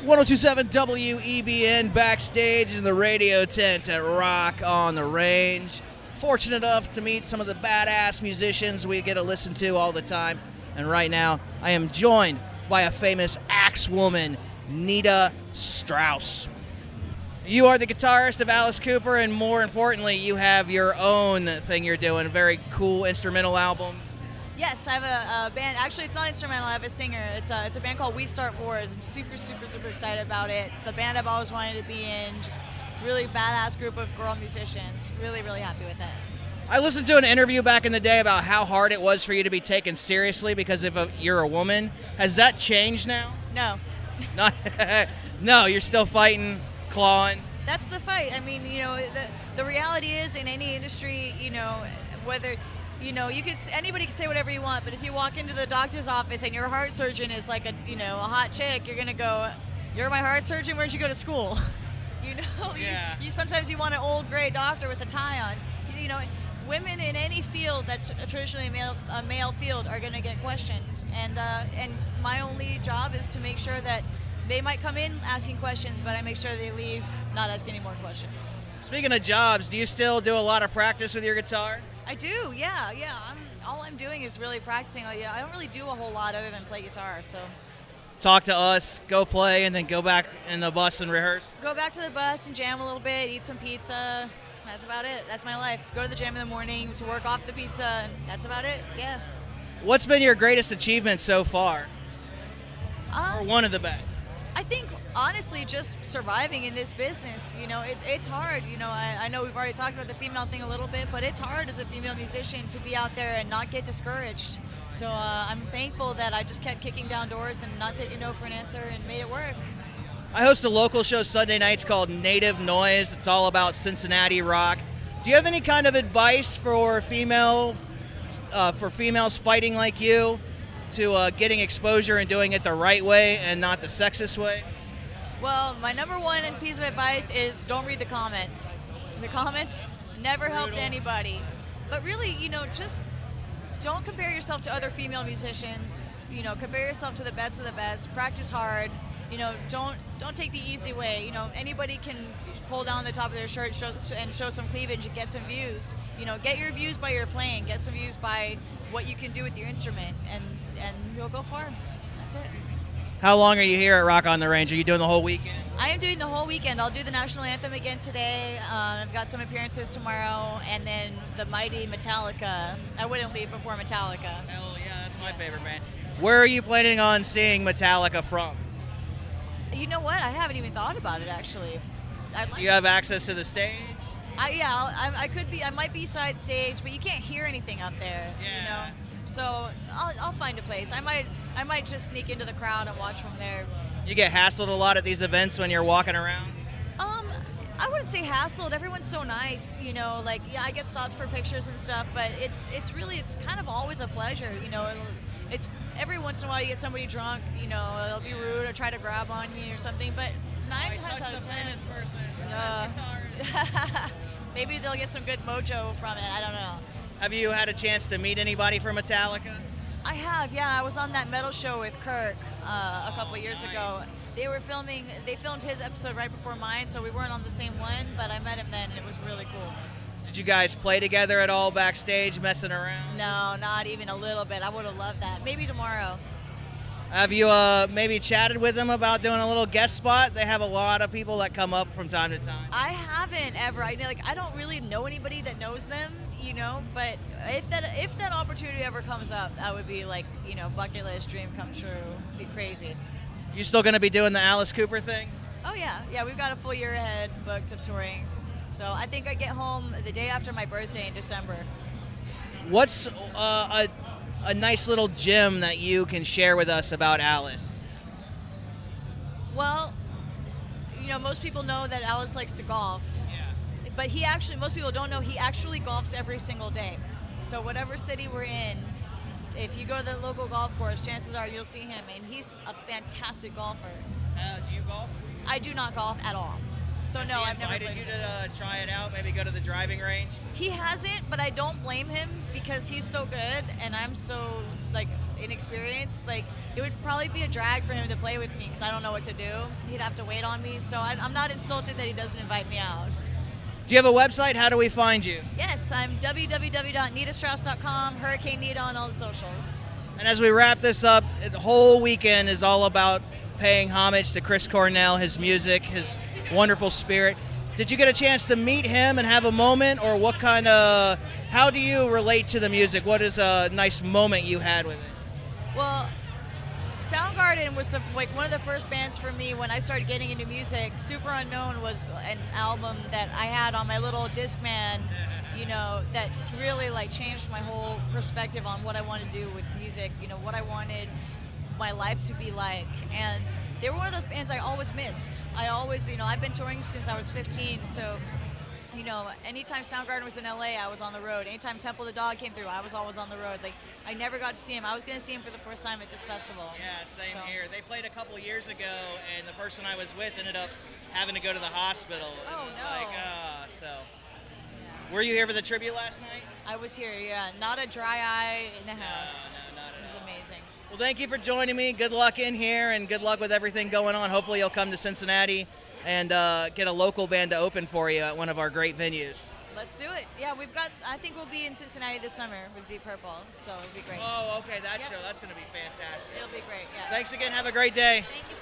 1027 WEBN backstage in the radio tent at Rock on the Range. Fortunate enough to meet some of the badass musicians we get to listen to all the time. And right now, I am joined by a famous axe woman, Nita Strauss. You are the guitarist of Alice Cooper, and more importantly, you have your own thing you're doing, a very cool instrumental album. Yes, I have a band. Actually, it's not instrumental. I have a singer. It's a band called We Start Wars. I'm super excited about it. The band I've always wanted to be in. Just really badass group of girl musicians. Really happy with it. I listened to an interview back in the day about how hard it was for you to be taken seriously because you're a woman. Has that changed now? No. Not. No, you're still fighting, clawing. That's the fight. I mean, the reality is in any industry, whether. Anybody can say whatever you want, but if you walk into the doctor's office and your heart surgeon is like a hot chick, you're gonna go, "You're my heart surgeon? Where'd you go to school?" Yeah. You sometimes you want an old gray doctor with a tie on. Women in any field that's traditionally a male field are gonna get questioned, and my only job is to make sure that they might come in asking questions, but I make sure they leave not asking any more questions. Speaking of jobs, do you still do a lot of practice with your guitar? I do, yeah. All I'm doing is really practicing. I don't really do a whole lot other than play guitar. So talk to us, go play, and then go back in the bus and rehearse? Go back to the bus and jam a little bit, eat some pizza. That's about it. That's my life. Go to the gym in the morning to work off the pizza, and that's about it, yeah. What's been your greatest achievement so far? Or one of the best? I think, honestly, just surviving in this business. It's hard. I know we've already talked about the female thing a little bit, but it's hard as a female musician to be out there and not get discouraged. So I'm thankful that I just kept kicking down doors and not taking no for an answer and made it work. I host a local show Sunday nights called Native Noise. It's all about Cincinnati rock. Do you have any kind of advice for females fighting like you to getting exposure and doing it the right way and not the sexist way? Well, my number one piece of advice is don't read the comments. The comments never helped anybody. But really, just don't compare yourself to other female musicians. Compare yourself to the best of the best. Practice hard. Don't take the easy way. Anybody can pull down the top of their shirt and show some cleavage and get some views. Get your views by your playing. Get some views by what you can do with your instrument, and you'll go far. That's it. How long are you here at Rock on the Range? Are you doing the whole weekend? I am doing the whole weekend. I'll do the national anthem again today. I've got some appearances tomorrow, and then the mighty Metallica. I wouldn't leave before Metallica. Hell yeah, that's my favorite band. Where are you planning on seeing Metallica from? You know what? I haven't even thought about it, actually. Do you have access to the stage? I could be. I might be side stage, but you can't hear anything up there. Yeah. So I'll find a place. I might just sneak into the crowd and watch from there. You get hassled a lot at these events when you're walking around? I wouldn't say hassled. Everyone's so nice. I get stopped for pictures and stuff, but it's kind of always a pleasure. It's every once in a while you get somebody drunk. They'll be rude or try to grab on you or something, but 9 times out of 10, maybe they'll get some good mojo from it. I don't know. Have you had a chance to meet anybody from Metallica? I have, yeah. I was on that metal show with Kirk a couple years ago. They filmed his episode right before mine, so we weren't on the same one, but I met him then, and it was really cool. Did you guys play together at all backstage, messing around? No, not even a little bit. I would have loved that. Maybe tomorrow. Have you maybe chatted with them about doing a little guest spot? They have a lot of people that come up from time to time. I haven't ever. I don't really know anybody that knows them, but if that opportunity ever comes up, that would be bucket list, dream come true. It'd be crazy. You still going to be doing the Alice Cooper thing? Oh yeah, we've got a full year ahead booked of touring. So I think I get home the day after my birthday in December. What's a nice little gem that you can share with us about Alice? Well, most people know that Alice likes to golf. Yeah. But most people don't know he actually golfs every single day. So whatever city we're in, if you go to the local golf course, chances are you'll see him, and he's a fantastic golfer. Do you golf? I do not golf at all. So no, I've never played. Invited you to try it out, maybe go to the driving range? He hasn't, but I don't blame him because he's so good and I'm so, inexperienced, like it would probably be a drag for him to play with me because I don't know what to do. He'd have to wait on me, so I'm not insulted that he doesn't invite me out. Do you have a website? How do we find you? Yes, I'm www.nitastrauss.com, Hurricane Nita on all the socials. And as we wrap this up, the whole weekend is all about paying homage to Chris Cornell, his music, his wonderful spirit. Did you get a chance to meet him and have a moment, or how do you relate to the music? What is a nice moment you had with it? Well, Soundgarden was one of the first bands for me when I started getting into music. Super Unknown was an album that I had on my little Discman, that really changed my whole perspective on what I want to do with music, what I wanted my life to be like. And they were one of those bands I always missed. I always, I've been touring since I was 15, so anytime Soundgarden was in LA, I was on the road. Anytime Temple the Dog came through, I was always on the road. I never got to see him. I was going to see him for the first time at this festival. Yeah, same here. They played a couple years ago, and the person I was with ended up having to go to the hospital. Oh, no. So. Yeah. Were you here for the tribute last night? I was here, yeah. Not a dry eye in the house. No, not at all. It was amazing. Well, thank you for joining me. Good luck in here, and good luck with everything going on. Hopefully you'll come to Cincinnati and get a local band to open for you at one of our great venues. Let's do it. Yeah, I think we'll be in Cincinnati this summer with Deep Purple, so it'll be great. Oh, okay, that show, that's going to be fantastic. It'll be great, yeah. Thanks again. Have a great day. Thank you so much.